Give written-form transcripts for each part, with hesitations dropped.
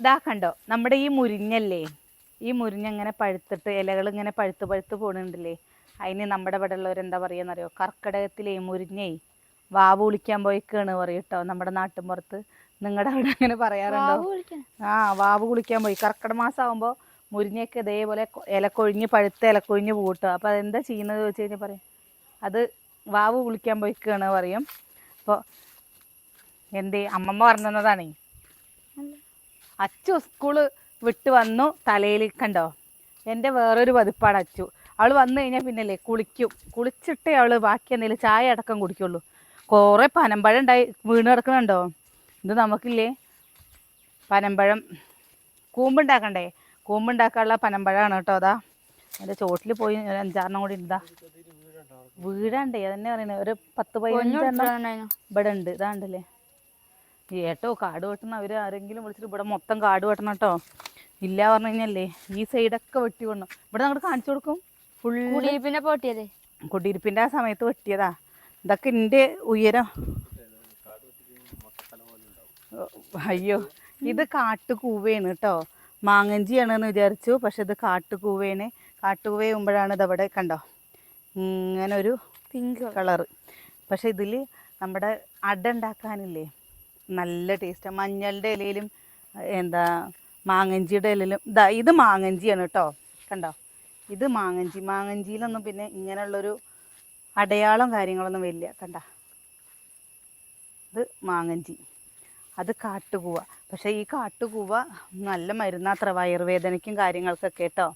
ഇതാ കണ്ടോ നമ്മുടെ ഈ മുരിങ്ങല്ലേ, ഈ മുരിങ്ങ ഇങ്ങനെ പഴുത്തിട്ട് ഇലകൾ ഇങ്ങനെ പഴുത്ത് പഴുത്ത് പോകണുണ്ടല്ലേ, അതിന് നമ്മുടെ ഇവിടെ ഉള്ളവരെന്താ പറയുകയെന്നറിയോ, കർക്കിടകത്തിലേ മുരിങ്ങേ വാവ് വിളിക്കാൻ പോയിക്കാണ് പറയും കേട്ടോ നമ്മുടെ നാട്ടിൻപുറത്ത്. നിങ്ങളുടെ അവിടെ അങ്ങനെ പറയാറുണ്ടോ? ആ, വാവ് കുളിക്കാൻ പോയി. കർക്കിടക മാസം ആകുമ്പോൾ മുരിങ്ങയൊക്കെ ഇതേപോലെ ഇലക്കൊഴിഞ്ഞ് പഴുത്ത ഇലക്കൊഴിഞ്ഞ് പൂട്ടോ. അപ്പോൾ അതെന്താ ചെയ്യുന്നത് ചോദിച്ചു കഴിഞ്ഞാൽ പറയും അത് വാവ് കുളിക്കാൻ പോയിക്കാണ് പറയും. അപ്പോൾ എന്തേ അമ്മമ്മ പറഞ്ഞതാണേ. അച്ചു സ്കൂള് വിട്ട് വന്നു, തലയിൽ കണ്ടോ എൻ്റെ വേറൊരു പതിപ്പാണ് അച്ചു. അവൾ വന്നു കഴിഞ്ഞാൽ പിന്നല്ലേ കുളിക്കും, കുളിച്ചിട്ടേ അവൾ ബാക്കി എന്തെങ്കിലും ചായ അടക്കം കുടിക്കുള്ളൂ. കുറേ പനമ്പഴം ഉണ്ടായി വീണ് കിടക്കണുണ്ടോ. ഇത് നമുക്കില്ലേ പനമ്പഴം കൂമ്പുണ്ടാക്കണ്ടേ, കൂമ്പുണ്ടാക്കാനുള്ള പനമ്പഴമാണ് കേട്ടോ. അതാ അതിൻ്റെ ചോട്ടിൽ പോയി ഒരു 5-6 കൂടി ഉണ്ടാ വീഴണ്ടേ, അതന്നെ പറയുന്നത്. ഒരു 10-15 ഇവിടെ ഉണ്ട്. ഇതാണ്ടല്ലേ ഏട്ടോ കാട് വെട്ടണം. അവർ ആരെങ്കിലും വിളിച്ചിട്ട് ഇവിടെ മൊത്തം കാട് വെട്ടണം കേട്ടോ. ഇല്ല പറഞ്ഞു കഴിഞ്ഞല്ലേ ഈ സൈഡൊക്കെ വെട്ടി വിടണം. ഇവിടെ അങ്ങോട്ട് കാണിച്ചു കൊടുക്കും. കുടിയിരിപ്പിന്റെ പൊട്ടിയതേ, കുടിയിരിപ്പിൻ്റെ ആ സമയത്ത് വെട്ടിയതാ. ഇതൊക്കെ എൻ്റെ ഉയരം. അയ്യോ, ഇത് കാട്ടുകൂവയാണ് കേട്ടോ. മാങ്ങഞ്ചിയാണെന്ന് വിചാരിച്ചു, പക്ഷെ ഇത് കാട്ടുകൂവയാണ്. കാട്ടുകൂവയുമ്പോഴാണ് ഇതവിടെ കണ്ടോ ഇങ്ങനെ ഒരു പിങ്ക് കളറ്. പക്ഷെ ഇതിൽ നമ്മുടെ അട ഉണ്ടാക്കാനില്ലേ നല്ല ടേസ്റ്റാണ്. മഞ്ഞളുടെ ഇലയിലും എന്താ മാങ്ങഞ്ചിയുടെ ഇലയിലും ഇത് മാങ്ങഞ്ചിയാണ് കേട്ടോ. കണ്ടോ ഇത് മാങ്ങഞ്ചി. മാങ്ങഞ്ചിയിലൊന്നും പിന്നെ ഇങ്ങനെയുള്ളൊരു അടയാളം കാര്യങ്ങളൊന്നും വരില്ല. കണ്ട ഇത് മാങ്ങഞ്ചി, അത് കാട്ടുകൂവ. പക്ഷേ ഈ കാട്ടുകൂവ നല്ല മരുന്നാത്ര വയറുവേദനയ്ക്കും കാര്യങ്ങൾക്കൊക്കെ കേട്ടോ.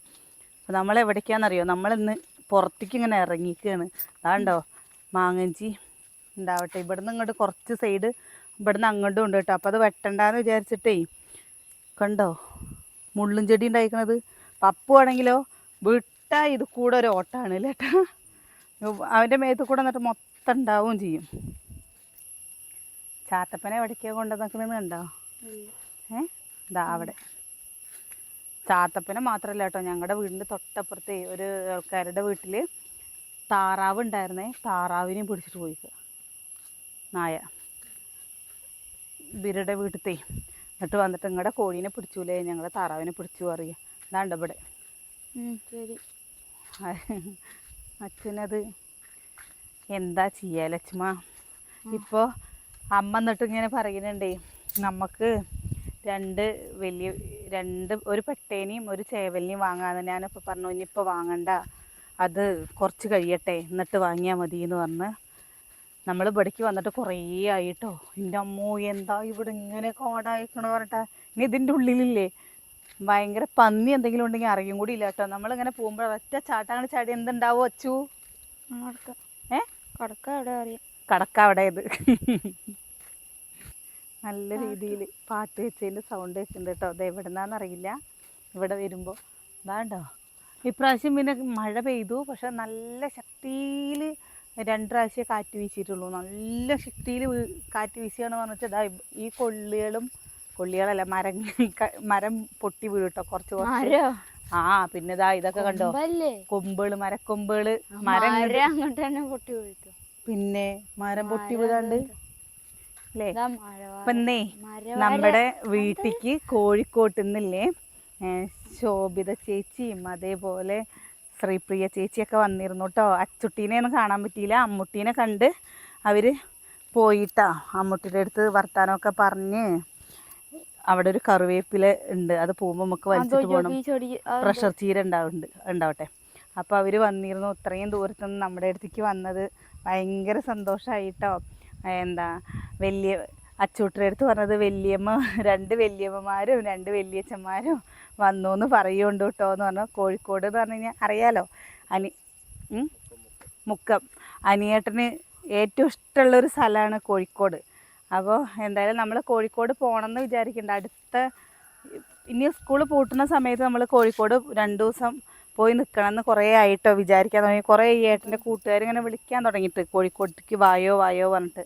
അപ്പോൾ നമ്മളെവിടേക്കാണെന്നറിയോ, നമ്മളിന്ന് പുറത്തേക്ക് ഇങ്ങനെ ഇറങ്ങിക്കുകയാണ്. അതാണ്ടോ മാങ്ങഞ്ചി ഉണ്ടാവട്ടെ. ഇവിടുന്ന് ഇങ്ങോട്ട് കുറച്ച് സൈഡ് ഇവിടുന്ന് അങ്ങോട്ടും ഉണ്ട് കേട്ടോ. അപ്പോൾ അത് വെട്ടണ്ടെന്ന് വിചാരിച്ചിട്ടേ കണ്ടോ മുള്ളും ചെടി ഉണ്ടായിരിക്കണത്. പപ്പു ആണെങ്കിലോ വിട്ടാ ഇത് കൂടെ ഒരു ഓട്ടാണ് കേട്ടോ. അവൻ്റെ മേത്ത് കൂടെ എന്നിട്ട് മൊത്തം ഉണ്ടാവുകയും ചെയ്യും. ചാത്തപ്പനെ എവിടേക്കാണ് കൊണ്ടുവന്നിരിക്കണമെന്ന് കണ്ടോ? ഇതാ അവിടെ. ചാത്തപ്പനെ മാത്രമല്ല കേട്ടോ, ഞങ്ങളുടെ വീടിൻ്റെ തൊട്ടപ്പുറത്തെ ഒരു ആൾക്കാരുടെ വീട്ടിൽ താറാവ് ഉണ്ടായിരുന്നേ. താറാവിനെയും പിടിച്ചിട്ട് പോയിക്കുക നായ, ഇവരുടെ വീട്ടിലത്തെ. എന്നിട്ട് വന്നിട്ട് നിങ്ങളുടെ കോഴീനെ പിടിച്ചൂലേ, ഞങ്ങളുടെ താറാവിനെ പിടിച്ചു പറയുക. ഇതാണ്ട് ഇവിടെ. ശരി അച്ഛനത് എന്താ ചെയ്യുക ലക്ഷ്മ. ഇപ്പോൾ അമ്മ എന്നിട്ട് ഇങ്ങനെ പറയുന്നുണ്ടേ, നമുക്ക് ഒരു പെട്ടേനെയും ഒരു ചേവലിനെയും വാങ്ങാമെന്ന്. ഞാനിപ്പോൾ പറഞ്ഞു ഇനിയിപ്പോൾ വാങ്ങണ്ട, അത് കുറച്ച് കഴിയട്ടെ എന്നിട്ട് വാങ്ങിയാൽ മതി എന്ന് പറഞ്ഞ് നമ്മൾ ഇവിടേക്ക് വന്നിട്ട് കുറേ ആയിട്ടോ. എൻ്റെ അമ്മോ എന്താ ഇവിടെ ഇങ്ങനെ കോടായിക്കണ പറഞ്ഞിട്ടാ. ഇനി ഇതിൻ്റെ ഉള്ളിലില്ലേ ഭയങ്കര പന്നി എന്തെങ്കിലും ഉണ്ടെങ്കിൽ അറിയും കൂടി ഇല്ല കേട്ടോ. നമ്മളിങ്ങനെ പോകുമ്പോൾ ഒറ്റ ചാട്ടാണ് ചാടി എന്തുണ്ടാവും അച്ചു? കടക്ക അവിടെ. ഇത് നല്ല രീതിയിൽ പാട്ട് വെച്ചതിൻ്റെ സൗണ്ട് വെച്ചിട്ടുണ്ട് കേട്ടോ. അത് എവിടെ നിന്നാണെന്നറിയില്ല. ഇവിടെ വരുമ്പോൾ ഇതാണ്ടോ ഇപ്രാവശ്യം പിന്നെ മഴ പെയ്തു, പക്ഷെ നല്ല ശക്തിയിൽ 2 പ്രാവശ്യം കാറ്റ് വീശിയിട്ടുള്ളൂ. നല്ല ശക്തിയിൽ കാറ്റ് വീശിയാണെന്ന് പറഞ്ഞിട്ട് ഇതാ ഈ കൊള്ളികളല്ല മരം പൊട്ടി വീഴും കേട്ടോ. കുറച്ച് ആ പിന്നെ ഇതാ ഇതൊക്കെ കണ്ടോ കൊമ്പുകള്, മരക്കൊമ്പുകള്, പിന്നെ മരം പൊട്ടി വീഴാണ്ട് അല്ലേ. ഇപ്പന്നേ നമ്മുടെ വീട്ടിക്ക് കോഴിക്കോട്ട് നിന്നില്ലേ ശോഭിത ചേച്ചിയും അതേപോലെ ശ്രീപ്രിയ ചേച്ചിയൊക്കെ വന്നിരുന്നു കേട്ടോ. അച്ചുട്ടീനെ ഒന്നും കാണാൻ പറ്റിയില്ല. അമ്മുട്ടീനെ കണ്ട് അവർ പോയിട്ടാ. അമ്മുട്ടിയുടെ അടുത്ത് വർത്താനമൊക്കെ പറഞ്ഞ് അവിടെ ഒരു കറിവേപ്പില ഉണ്ട്, അത് പോകുമ്പോൾ നമുക്ക് വലിച്ചിട്ട് പോകണം, പ്രഷർ ചീര ഉണ്ടാവട്ടെ. അപ്പോൾ അവർ വന്നിരുന്നു. ഇത്രയും ദൂരത്തുനിന്ന് നമ്മുടെ അടുത്തേക്ക് വന്നത് ഭയങ്കര സന്തോഷമായിട്ടോ. എന്താ അച്ചൂട്ടിയുടെ അടുത്ത് പറഞ്ഞത് 2 വല്യമ്മമാരും 2 വല്യച്ഛന്മാരും വന്നു എന്ന് പറയുന്നുണ്ട് കേട്ടോ എന്ന് പറഞ്ഞു. കോഴിക്കോട് എന്ന് പറഞ്ഞു കഴിഞ്ഞാൽ അറിയാലോ, മുക്കം അനിയേട്ടന് ഏറ്റവും ഇഷ്ടമുള്ളൊരു സ്ഥലമാണ് കോഴിക്കോട്. അപ്പോൾ എന്തായാലും നമ്മൾ കോഴിക്കോട് പോകണമെന്ന് വിചാരിക്കുന്നുണ്ട്. ഇനി സ്കൂൾ പൂട്ടുന്ന സമയത്ത് നമ്മൾ കോഴിക്കോട് 2 ദിവസം പോയി നിൽക്കണമെന്ന് കുറേ ആയിട്ടോ വിചാരിക്കാൻ തുടങ്ങി. കുറേ ഏട്ടൻ്റെ കൂട്ടുകാരിങ്ങനെ വിളിക്കാൻ തുടങ്ങിയിട്ട് കോഴിക്കോട്ടേക്ക് വായോ പറഞ്ഞിട്ട്.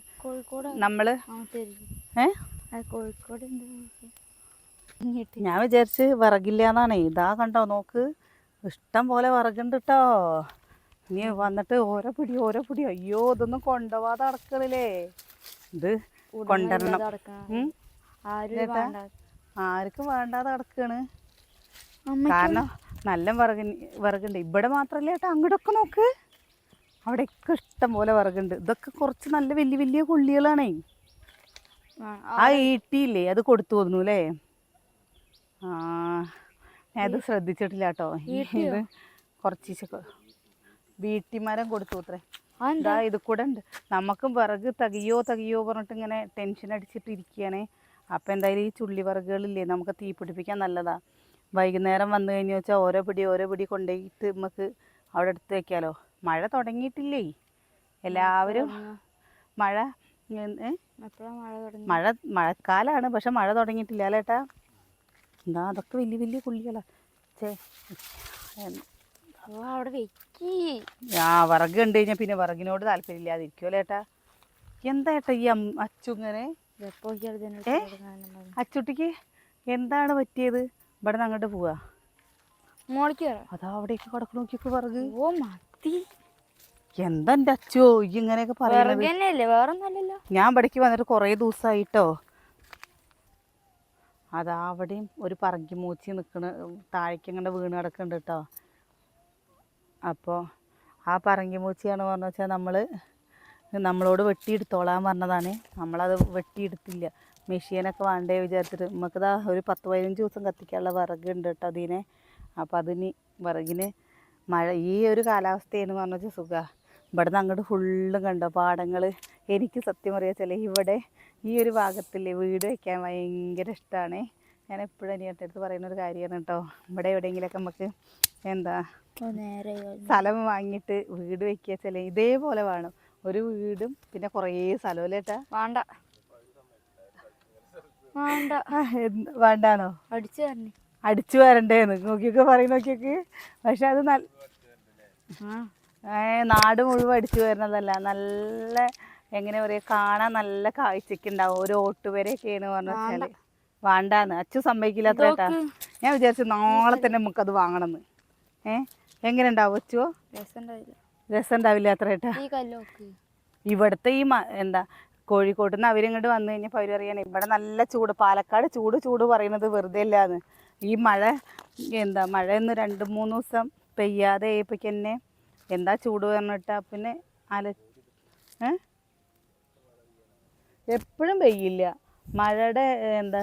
നമ്മൾ ഞാൻ വിചാരിച്ച് വിറകില്ല എന്നാണേ. ഇതാ കണ്ടോ നോക്ക്, ഇഷ്ടം പോലെ വിറകുണ്ട് കേട്ടോ. ഇനി വന്നിട്ട് ഓരോ പിടി. അയ്യോ ഇതൊന്നും കൊണ്ടുപോവാതെ അടക്കണില്ലേ. ഇത് കൊണ്ടുവരണം. ആർക്കും വേണ്ടാതെ കിടക്കാണ്. കാരണം നല്ല വിറകുണ്ട്. ഇവിടെ മാത്രല്ല ചേട്ടാ, അങ്ങോട്ടൊക്കെ നോക്ക്, അവിടെയൊക്കെ ഇഷ്ടം പോലെ വിറകുണ്ട്. ഇതൊക്കെ കുറച്ച് നല്ല വലിയ വലിയ കൊള്ളികളാണേ. ആ ഈട്ടിയില്ലേ അത് കൊടുത്തു തോന്നുന്നു അല്ലേ? ആ ഞാൻ അത് ശ്രദ്ധിച്ചിട്ടില്ല കേട്ടോ. ഇത് കുറച്ച് വീട്ടിമരം കൊടുത്തു അത്രേ. ഇതാ ഇത് കൂടെ ഉണ്ട്. നമുക്കും വിറക് തകിയോ പറഞ്ഞിട്ട് ഇങ്ങനെ ടെൻഷൻ അടിച്ചിട്ട് ഇരിക്കുകയാണേ. അപ്പം എന്തായാലും ഈ ചുള്ളി വിറകുകളില്ലേ, നമുക്ക് തീ പിടിപ്പിക്കാൻ നല്ലതാ. വൈകുന്നേരം വന്നു കഴിഞ്ഞു വെച്ചാൽ ഓരോ പിടി കൊണ്ടുപോയിട്ട് നമുക്ക് അവിടെ എടുത്ത് വെക്കാലോ. മഴ തുടങ്ങിയിട്ടില്ലേ, എല്ലാവരും മഴക്കാലാണ്, പക്ഷെ മഴ തുടങ്ങിയിട്ടില്ല അല്ലേ ഏട്ടാ? എന്താ അതൊക്കെ വലിയ വലിയ കുള്ളികളാ. അവിടെ വിറക് കണ്ടു കഴിഞ്ഞാൽ പിന്നെ വിറകിനോട് താല്പര്യമില്ലാതിരിക്കുമല്ലോ ഏട്ടാ. എന്താ ഏട്ടാ ഈ അച്ചു ഇങ്ങനെ? അച്ചുട്ടിക്ക് എന്താണ് പറ്റിയത്? ഇവിടെ നിന്ന് അങ്ങോട്ട് പോവാ, അതാ അവിടേക്ക് കിടക്കണ നോക്കിയൊക്കെ വിറക്. എന്താ എൻ്റെ അച്ചോ ഈ ഇങ്ങനെയൊക്കെ പറയുന്നത്? ഞാൻ ഇവിടേക്ക് വന്നിട്ട് കുറേ ദിവസമായിട്ടോ. അതാ അവിടെയും ഒരു പറങ്കി മൂച്ചി നിൽക്കണ, താഴേക്ക് ഇങ്ങനെ വീണ് കിടക്കുന്നുണ്ട് കേട്ടോ. അപ്പോൾ ആ പറങ്കി മൂച്ചിയാണ് പറഞ്ഞു വെച്ചാൽ നമ്മളോട് വെട്ടിയെടുത്തോളാൻ പറഞ്ഞതാണ്. നമ്മളത് വെട്ടിയെടുത്തില്ല. മെഷീനൊക്കെ വേണ്ടേ വിചാരിച്ചിട്ട്. നമുക്കിതാ ഒരു 10-15 ദിവസം കത്തിക്കാനുള്ള വിറകുണ്ട് കേട്ടോ അതിനെ. അപ്പോൾ അതിന് വിറകിന് ഈ ഒരു കാലാവസ്ഥയെന്ന് പറഞ്ഞു വെച്ചാൽ സുഖമാണ്. ഇവിടെ നിന്ന് അങ്ങോട്ട് ഫുള്ളും കണ്ടോ പാടങ്ങൾ. എനിക്ക് സത്യം പറയാച്ചാൽ ഇവിടെ ഈ ഒരു ഭാഗത്തില്ലേ വീട് വയ്ക്കാൻ ഭയങ്കര ഇഷ്ടമാണ്. ഞാൻ എപ്പോഴും അനിയൻ്റെ പറയുന്നൊരു കാര്യമാണ് കേട്ടോ. ഇവിടെ എവിടെയെങ്കിലുമൊക്കെ നമുക്ക് സ്ഥലം വാങ്ങിയിട്ട് വീട് വയ്ക്കുക വെച്ചാൽ ഇതേപോലെ വേണം. ഒരു വീടും പിന്നെ കുറേ സ്ഥലം അല്ലേ ഏട്ടാ? വേണ്ടാണോ? അടിച്ചു വരണ്ടേന്ന് നോക്കിയൊക്കെ പറയും നോക്കിയൊക്കെ. പക്ഷെ അത് നാട് മുഴുവൻ അടിച്ചു വരുന്നതല്ല, നല്ല എങ്ങനെ പറയുക, കാണാൻ നല്ല കാഴ്ചക്ക് ഉണ്ടാവും. ഒരു ഓട്ടുവരെയൊക്കെയാണ് പറഞ്ഞു വെച്ചാൽ വേണ്ടാന്ന് അച്ചു സമ്മതിക്കില്ല അത്ര ഏട്ടാ. ഞാൻ വിചാരിച്ചു നാളെ തന്നെ നമുക്കത് വാങ്ങണമെന്ന്. എങ്ങനെ ഉണ്ടാവും അച്ചുവോ? രസം ഉണ്ടാവില്ല അത്ര ഏട്ടാ. ഇവിടുത്തെ ഈ എന്താ കോഴിക്കോട്ട് നിന്ന് അവരിങ്ങോട്ട് വന്നു കഴിഞ്ഞപ്പോൾ അവർ അറിയാൻ ഇവിടെ നല്ല ചൂട്. പാലക്കാട് ചൂട് പറയുന്നത് വെറുതെ അല്ലാന്ന്. ഈ മഴ ഇന്ന് 2-3 ദിവസം പെയ്യാതെ ആയപ്പോഴേക്ക് തന്നെ എന്താ ചൂട് പറഞ്ഞിട്ടാ. പിന്നെ എപ്പോഴും പെയ്യില്ല. മഴയുടെ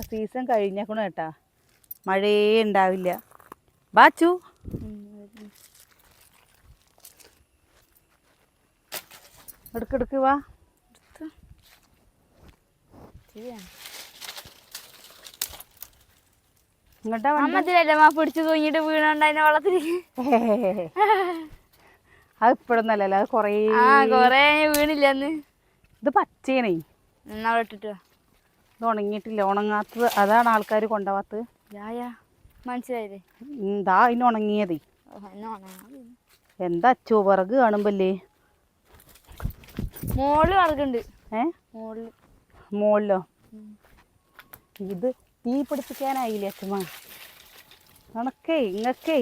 സീസൺ കഴിഞ്ഞേക്കണു കേട്ടാ. മഴയേ ഉണ്ടാവില്ല. ബാച്ചു എടുക്കെടുക്ക് വാ. പിടിച്ചു തൂങ്ങിട്ട് വീണുണ്ടായിരുന്ന വെള്ളത്തിൽ. അത് ഇപ്പോഴൊന്നല്ലല്ലോ, അത് കൊറേ വീണില്ലെന്ന്. ഇത് പച്ചേണേ, ഇട്ടിട്ട് ഇത് ഉണങ്ങിയിട്ടില്ല. ഉണങ്ങാത്തത് അതാണ് ആൾക്കാർ കൊണ്ടുപോകാത്തത്. മനസ്സിലായില്ലേ? എന്താ അതിന് ഉണങ്ങിയതേ. എന്താ അച്ചോ വിറക് കാണുമ്പല്ലേ? മോളില് വിറകുണ്ട്. മോളിലോ? ഇത് തീ പിടിപ്പിക്കാനായില്ലേ അച്ഛമ്മ? ഇങ്ങക്കേ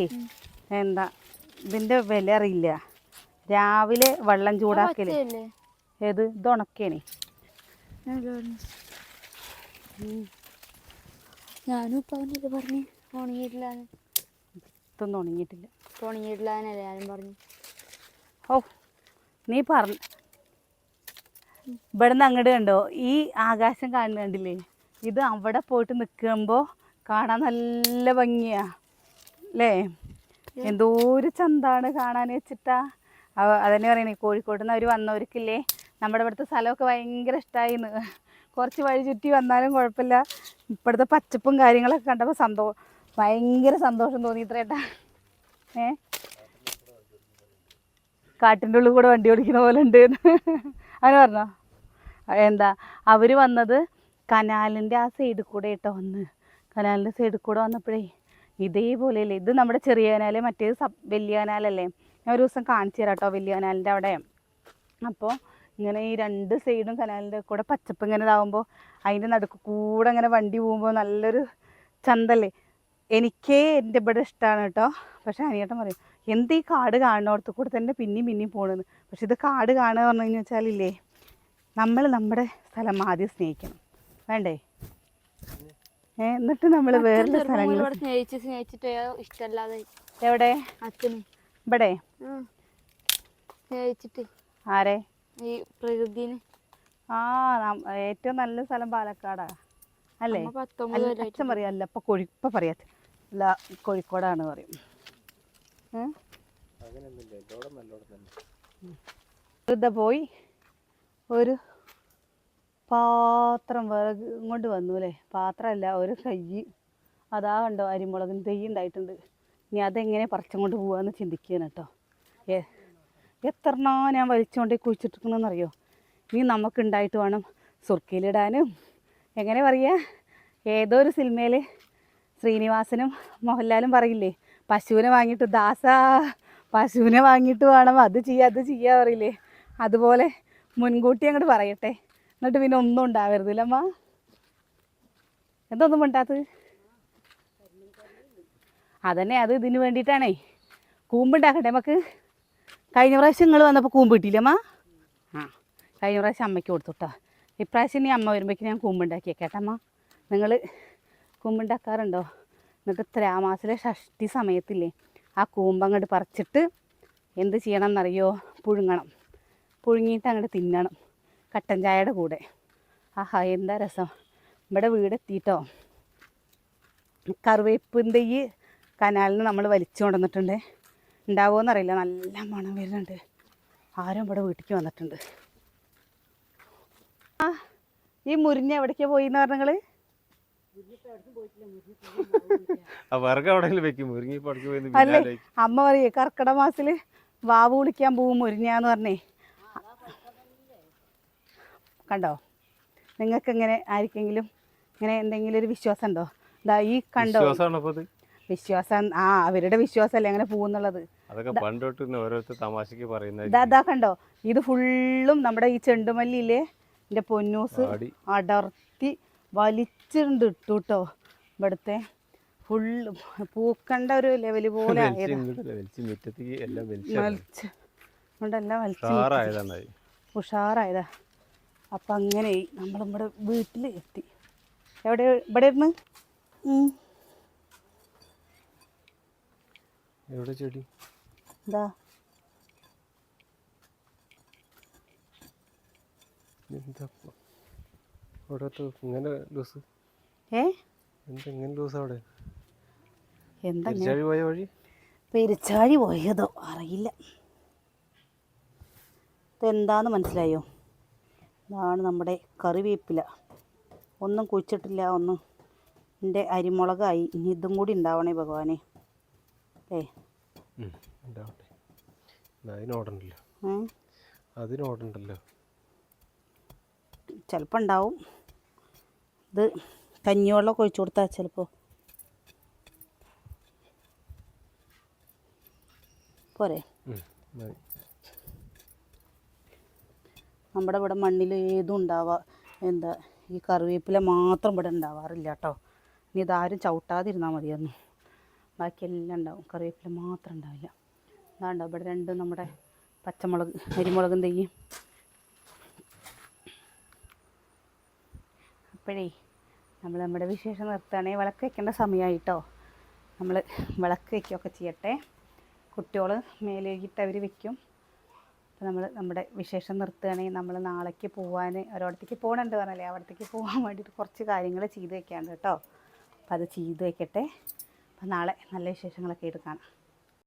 ഇതിന്റെ വില അറിയില്ല. രാവിലെ വെള്ളം ചൂടാക്കല്. ഇത് ഉണക്കേനെ. ഞാനും പറഞ്ഞു ഉണങ്ങിയിട്ടില്ലാന്ന്. ഇതൊന്നും ഉണങ്ങിയിട്ടില്ല. ഉണങ്ങിയിട്ടില്ലാന്നല്ലേ ഞാനും പറഞ്ഞു. ഓ നീ പറഞ്ഞു. ഇവിടുന്ന് അങ്ങോട്ട് കണ്ടോ ഈ ആകാശം കാണുന്നുണ്ടില്ലേ? ഇത് അവിടെ പോയിട്ട് നിൽക്കുമ്പോൾ കാണാൻ നല്ല ഭംഗിയാ അല്ലേ? എന്തോ ഒരു ചന്താണ് കാണാൻ വെച്ചിട്ടാ. അതന്നെ പറയണേ, കോഴിക്കോട്ട് നിന്ന് അവർ വന്നവർക്കില്ലേ നമ്മുടെ ഇവിടുത്തെ സ്ഥലമൊക്കെ ഭയങ്കര ഇഷ്ടമായിന്ന്. കുറച്ച് വഴി ചുറ്റി വന്നാലും കുഴപ്പമില്ല. ഇപ്പോഴത്തെ പച്ചപ്പും കാര്യങ്ങളൊക്കെ കണ്ടപ്പോൾ ഭയങ്കര സന്തോഷം തോന്നി ഇത്രേട്ടാ. കാട്ടിൻ്റെ ഉള്ളിൽ കൂടെ വണ്ടി ഓടിക്കുന്ന പോലെ ഉണ്ട് അങ്ങനെ പറഞ്ഞോ. അവർ വന്നത് കനാലിൻ്റെ ആ സൈഡിൽ കൂടെ കേട്ടോ കനാലിൻ്റെ സൈഡിൽ കൂടെ വന്നപ്പോഴേ ഇതേപോലെയല്ലേ. ഇത് നമ്മുടെ ചെറിയ കനാല്, മറ്റേത് വലിയ കനാലല്ലേ. ഞാൻ ഒരു ദിവസം കാണിച്ചു തരാം കേട്ടോ വലിയ കനാലിൻ്റെ അവിടെ. അപ്പോൾ ഇങ്ങനെ ഈ 2 സൈഡും കനാലിൻ്റെ കൂടെ പച്ചപ്പ് ഇങ്ങനെ ഇതാവുമ്പോൾ അതിൻ്റെ നടുക്ക് കൂടെ ഇങ്ങനെ വണ്ടി പോകുമ്പോൾ നല്ലൊരു ചന്തല്ലേ. എൻ്റെ ഇവിടെ ഇഷ്ടമാണ് കേട്ടോ. പക്ഷേ അനിയേട്ടൻ പറയും ഈ കാട് കാണുന്നിടത്ത് കൂടെ തന്നെ പിന്നെയും പോകണമെന്ന്. പക്ഷെ ഇത് കാട് കാണുക പറഞ്ഞു വെച്ചാലില്ലേ, നമ്മൾ നമ്മുടെ സ്ഥലം ആദ്യം സ്നേഹിക്കണം വേണ്ടേ? എന്നിട്ട് നമ്മൾ വേറൊരു സ്ഥലങ്ങൾ ഇവിടെ സ്നേഹിച്ചിട്ട് ഇഷ്ടമല്ലാതെ എവിടെ അച്ഛന് ഇവിടെ സ്നേഹിച്ചിട്ട് ആരെ ഈ പ്രകൃതിന് ഏറ്റവും നല്ല സ്ഥലം പാലക്കാടാ അല്ലേ? 19 അച്ഛൻ പറയാ അല്ല ഇപ്പൊ പറയാ അല്ല കോഴിക്കോടാണ് പറയും. വെറുതെ പോയി ഒരു പാത്രം വിറക് കൊണ്ട് വന്നു അല്ലേ? പാത്രമല്ല, ഒരു കൈ അതാ കണ്ടോ അരിമുളകിന് തൈ ഉണ്ടായിട്ടുണ്ട്. ഇനി അതെങ്ങനെ പറിച്ചും കൊണ്ട് പോവാന്ന് ചിന്തിക്കുകയാണ് കേട്ടോ. എത്രണ്ണോ ഞാൻ വലിച്ചുകൊണ്ട് കുഴിച്ചിട്ടിരിക്കണമെന്നറിയോ? ഇനി നമുക്കുണ്ടായിട്ട് വേണം സുർക്കയിലിടാനും. എങ്ങനെ പറയുക, ഏതോ ഒരു സിനിമയിൽ ശ്രീനിവാസനും മോഹൻലാലും പറയില്ലേ, പശുവിനെ വാങ്ങിയിട്ട് പശുവിനെ വാങ്ങിയിട്ട് വേണം അത് ചെയ്യാ പറയില്ലേ, അതുപോലെ മുൻകൂട്ടി അങ്ങോട്ട് പറയട്ടെ. എന്നിട്ട് പിന്നെ ഒന്നും ഉണ്ടാവരുതില്ലമ്മ. എന്തൊന്നും മിണ്ടാത്തത്? അതന്നെ, അത് ഇതിന് വേണ്ടിയിട്ടാണേ. കൂമ്പുണ്ടാക്കട്ടെ നമുക്ക്. കഴിഞ്ഞ പ്രാവശ്യം നിങ്ങൾ വന്നപ്പോൾ കൂമ്പ് കിട്ടിയില്ലമ്മ? കഴിഞ്ഞ പ്രാവശ്യം അമ്മയ്ക്ക് കൊടുത്തുട്ടോ. ഇപ്രാവശ്യം ഇനി അമ്മ വരുമ്പോഴേക്കും ഞാൻ കൂമ്പുണ്ടാക്കിയേക്കേട്ടമ്മ. നിങ്ങൾ കൂമ്പുണ്ടാക്കാറുണ്ടോ? എന്നിട്ട് തുലാമാസത്തിലെ ഷഷ്ടി സമയത്തില്ലേ, ആ കൂമ്പങ്ങോട്ട് പറിച്ചിട്ട് എന്ത് ചെയ്യണം എന്നറിയോ? പുഴുങ്ങണം. പുഴുങ്ങിയിട്ട് അങ്ങോട്ട് തിന്നണം കട്ടൻ ചായയുടെ കൂടെ. ആഹാ എന്താ രസം. ഇവിടെ വീടെത്തിയിട്ടോ. കറിവേപ്പിൻ തൈ കനാലിൽ നിന്ന് നമ്മൾ വലിച്ചു കൊണ്ടുവന്നിട്ടുണ്ട്. ഉണ്ടാവുമോയെന്നറിയില്ല, നല്ല മണം വരുന്നുണ്ട്. ആരും ഇവിടെ വീട്ടിലേക്ക് വന്നിട്ടുണ്ട്. ഈ മുരിഞ്ഞ എവിടേക്കാ പോയിന്ന് പറഞ്ഞ നിങ്ങള്? അല്ലേ, അമ്മ പറയേ കർക്കിടക മാസത്തില് വാവ് കുളിക്കാൻ പോവും മുരിഞ്ഞാന്ന് പറഞ്ഞേ. കണ്ടോ, നിങ്ങൾക്ക് എങ്ങനെ ആർക്കെങ്കിലും ഇങ്ങനെ എന്തെങ്കിലും ഒരു വിശ്വാസം ഉണ്ടോ? ഇതാ ഈ കണ്ടോ വിശ്വാസം, അവരുടെ വിശ്വാസമല്ലേ അങ്ങനെ പോകുന്നുള്ളത്. ഇതാ കണ്ടോ, ഇത് ഫുള്ളും നമ്മുടെ ഈ ചെണ്ടുമല്ലിയില്ലേ, എൻ്റെ പൊന്നൂസ് അടർത്തി വലിച്ചിട്ടുണ്ട് ഇട്ടു കേട്ടോ. ഇവിടുത്തെ ഫുള്ള് പൂക്കണ്ട ഒരു ലെവല് പോലെ ഉഷാറായതാ. അപ്പം അങ്ങനെ നമ്മൾ നമ്മുടെ വീട്ടിൽ എത്തി. എവിടെ ഇവിടെ ഇരുന്ന് ചെടി എന്താ പെരിച്ചാഴി പോയതോ അറിയില്ല. ഇതെന്താന്ന് മനസ്സിലായോ? ഇതാണ് നമ്മുടെ കറിവേപ്പില. ഒന്നും കുഴിച്ചിട്ടില്ല, ഒന്നും. എൻ്റെ അരിമുളകായി. ഇനി ഇതും കൂടി ഉണ്ടാവണേ ഭഗവാനെ. ചിലപ്പോൾ ഉണ്ടാവും. ഇത് കഞ്ഞിവെള്ളം ഒഴിച്ചു കൊടുത്താൽ ചിലപ്പോൾ പോരെ. നമ്മുടെ ഇവിടെ മണ്ണിൽ ഏതും ഉണ്ടാവുക എന്താ ഈ കറിവേപ്പില മാത്രം ഇവിടെ ഉണ്ടാവാറില്ല കേട്ടോ. ഇനി ഇതാരും ചവിട്ടാതിരുന്നാൽ മതിയായിരുന്നു, ബാക്കിയെല്ലാം ഉണ്ടാവും. കറിവേപ്പില മാത്രം ഉണ്ടാവില്ല. അതാണ്ടോ ഇവിടെ രണ്ടും നമ്മുടെ പച്ചമുളക് അരിമുളകും തെയ്യും. അപ്പോഴേ നമ്മൾ നമ്മുടെ വിശേഷം നിർത്തുകയാണെങ്കിൽ വിളക്ക് വയ്ക്കേണ്ട സമയമായിട്ടോ. നമ്മൾ വിളക്ക് വയ്ക്കുകയൊക്കെ ചെയ്യട്ടെ. കുട്ടികൾ മേലേക്കിട്ട് അവർ വയ്ക്കും. അപ്പോൾ നമ്മൾ നമ്മുടെ വിശേഷം നിർത്തുകയാണെങ്കിൽ നമ്മൾ നാളേക്ക് പോകാൻ ഒരിടത്തേക്ക് പോകണുണ്ട് പറഞ്ഞല്ലേ, അവിടത്തേക്ക് പോകാൻ വേണ്ടിയിട്ട് കുറച്ച് കാര്യങ്ങൾ ചെയ്ത് വയ്ക്കാണ്ട് കേട്ടോ. അപ്പോൾ അത് ചെയ്ത് വയ്ക്കട്ടെ. അപ്പോൾ നാളെ നല്ല വിശേഷങ്ങളൊക്കെ ആയിട്ട് കാണാം.